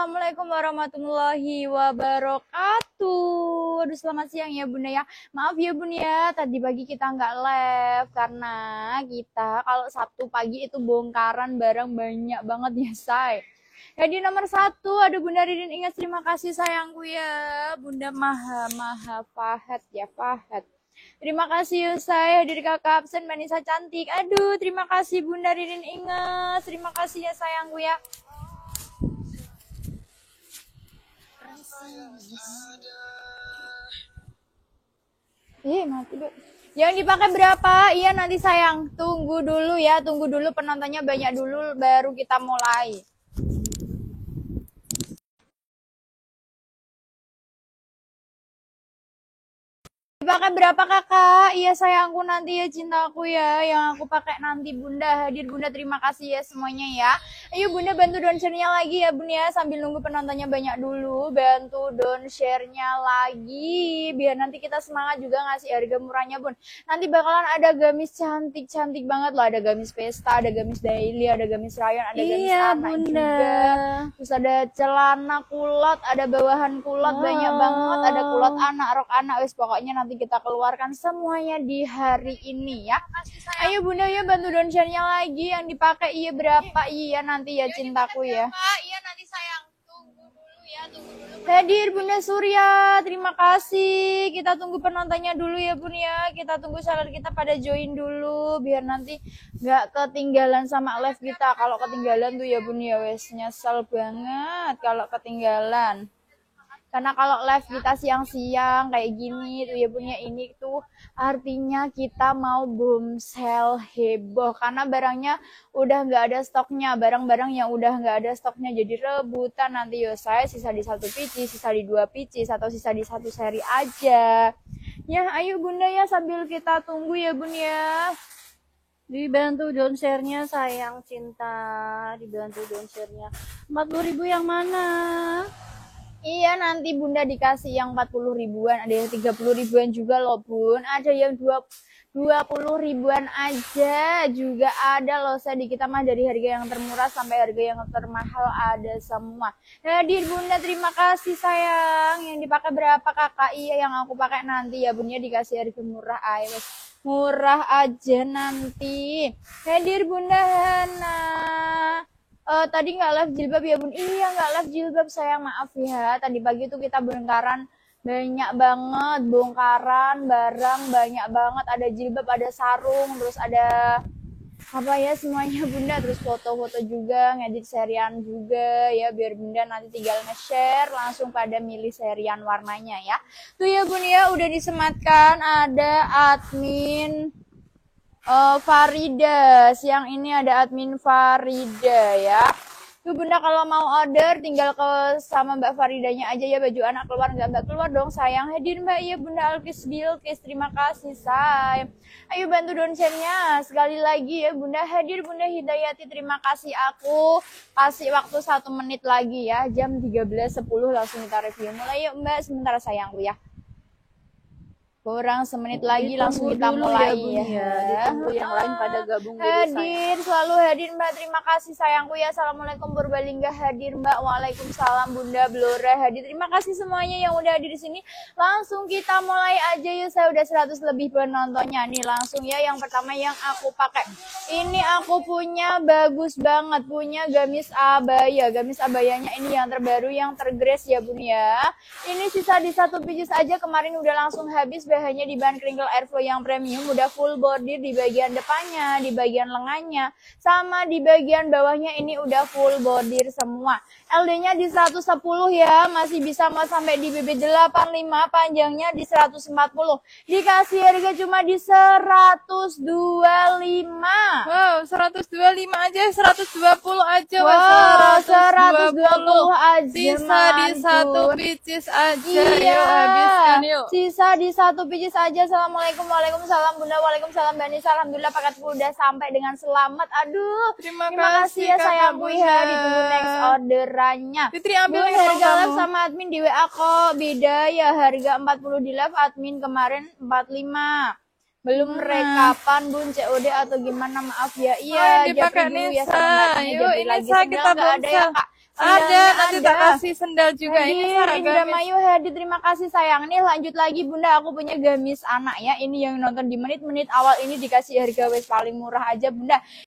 Assalamualaikum warahmatullahi wabarakatuh. Aduh, selamat siang ya Bunda ya. Maaf ya Bun ya, tadi pagi kita nggak live karena kita kalau Sabtu pagi itu bongkaran barang banyak banget ya say. Jadi nomor 1 ada Bunda Ridin Ingat, terima kasih sayangku ya. Bunda Maha Fahad ya Fahad. Terima kasih Yusai, hadir kakak absen Manisa cantik. Aduh, terima kasih Bunda Ridin Ingat. Terima kasih ya sayangku ya. Mati Bu. Yang dipakai berapa? Iya nanti sayang. Tunggu dulu ya, tunggu dulu penontonnya banyak dulu baru kita mulai. Pakai berapa kakak? Iya sayangku nanti ya cintaku ya. Yang aku pakai nanti Bunda hadir. Bunda terima kasih ya semuanya ya. Ayo Bunda bantu down share-nya lagi ya Bun ya. Sambil nunggu penontonnya banyak dulu. Bantu down share-nya lagi. Biar nanti kita semangat juga ngasih harga murahnya Bun. Nanti bakalan ada gamis cantik-cantik banget loh. Ada gamis pesta, ada gamis daily, ada gamis rayon, ada gamis anak Bunda juga. Terus ada celana kulot, ada bawahan kulot banyak banget. Ada kulot anak, rok anak. Wes pokoknya nanti kita keluarkan semuanya di hari ini ya. Ayo Bunda ya bantu down share-nya lagi. Yang dipakai iya berapa? Iya nanti ya cintaku ya. Iya nanti sayang. Tunggu dulu ya, tunggu dulu. Hadir Bunda Surya, terima kasih. Kita tunggu penontonnya dulu ya Bun ya. Kita tunggu salat kita pada join dulu biar nanti nggak ketinggalan sama live kita. Kalau ketinggalan tuh ya Bun ya wes nyesel banget kalau ketinggalan. Karena kalau live kita siang-siang kayak gini tuh ya punya ini tuh artinya kita mau boom sale heboh karena barangnya udah nggak ada stoknya, barang-barang yang udah nggak ada stoknya jadi rebutan nanti yo saya sisa di 1 picis, sisa di 2 picis atau sisa di 1 seri aja. Ya ayo Bunda ya sambil kita tunggu ya Bun ya. Dibantu down share-nya sayang cinta, dibantu down share-nya. 40.000 yang mana? Iya nanti Bunda dikasih yang 40 ribuan, ada yang 30 ribuan juga loh Bun, ada yang 20 ribuan aja juga ada loh saya di kita mah dari harga yang termurah sampai harga yang termahal ada semua. Hadir Bunda terima kasih sayang. Yang dipakai berapa kakak? Iya yang aku pakai nanti ya Bunda dikasih harga murah ayo murah aja nanti. Hadir Bunda Hana. Tadi nggak live jilbab ya Bun? Iya nggak live jilbab sayang maaf ya. Tadi pagi tuh kita bongkaran banyak banget, bongkaran barang banyak banget. Ada jilbab, ada sarung, terus ada apa ya semuanya Bunda. Terus foto-foto juga, ngedit serian juga ya biar Bunda nanti tinggal nge-share langsung pada milih serian warnanya ya. Tuh ya Bun ya udah disematkan ada admin. Farida, siang ini ada admin Farida ya. Tuh Bunda kalau mau order tinggal ke sama Mbak Faridanya aja ya, baju anak keluar nggak Mbak keluar dong sayang. Hadir Mbak ya Bunda Alkis Bilkis, terima kasih say. Ayo bantu down share-nya sekali lagi ya Bunda. Hadir Bunda Hidayati, terima kasih aku kasih waktu 1 menit lagi ya, jam 13.10 langsung kita review. Mulai yuk Mbak sebentar sayangku ya. Kurang semenit lagi langsung kita mulai ya. Ditunggu yang lain pada gabung dulu hadir selalu hadir Mbak, terima kasih sayangku ya. Assalamualaikum Purbalingga hadir Mbak. Waalaikumsalam Bunda Blora hadir. Terima kasih semuanya yang udah hadir di sini. Langsung kita mulai aja ya. Saya udah 100 lebih penontonnya nih. Langsung ya yang pertama yang aku pakai. Ini aku punya bagus banget, punya gamis abaya. Gamis abayanya ini yang terbaru yang tergres ya Bun ya. Ini sisa di 1 pieces aja, kemarin udah langsung habis. Bahannya di bahan crinkle airflow yang premium, udah full bordir di bagian depannya, di bagian lengannya, sama di bagian bawahnya ini udah full bordir semua. LD-nya di 110 ya, masih bisa mas sampai di BB 85, panjangnya di 140. Dikasih harga cuma di 125. Wow, 125 aja, 120 aja. Wow, 120 aja. Sisa di 1 pieces aja. Iya. Yuk, habiskan yuk. Sisa di 1 pieces aja. Assalamualaikum, waalaikumsalam Bunda, waalaikumsalam Mbak Nisa. Alhamdulillah paketku udah sampai dengan selamat. Aduh, Terima kasih ya Kakak sayangku Bunda. ya. Ditunggu next orderannya. Fitri ambil Bun, nih harga kalau live kamu. sama admin di WA kok beda ya. Harga 40 di live, admin kemarin 45. Belum rekapan Bun, COD atau gimana maaf ya. Iya, dipakai Japri dulu ya Nisa. sama Mbaknya, Yuk, Japri ini lagi Nisa sendal kita nggak ada ya bonsal. Kak. Ada, nanti tak kasih sendal juga. Ini Hadir, Sarah gamis. Indramayu hadir, terima kasih sayang. Nih lanjut lagi bunda, aku punya gamis anak ya. Ini yang nonton di menit-menit awal ini dikasih harga wes paling murah aja bunda.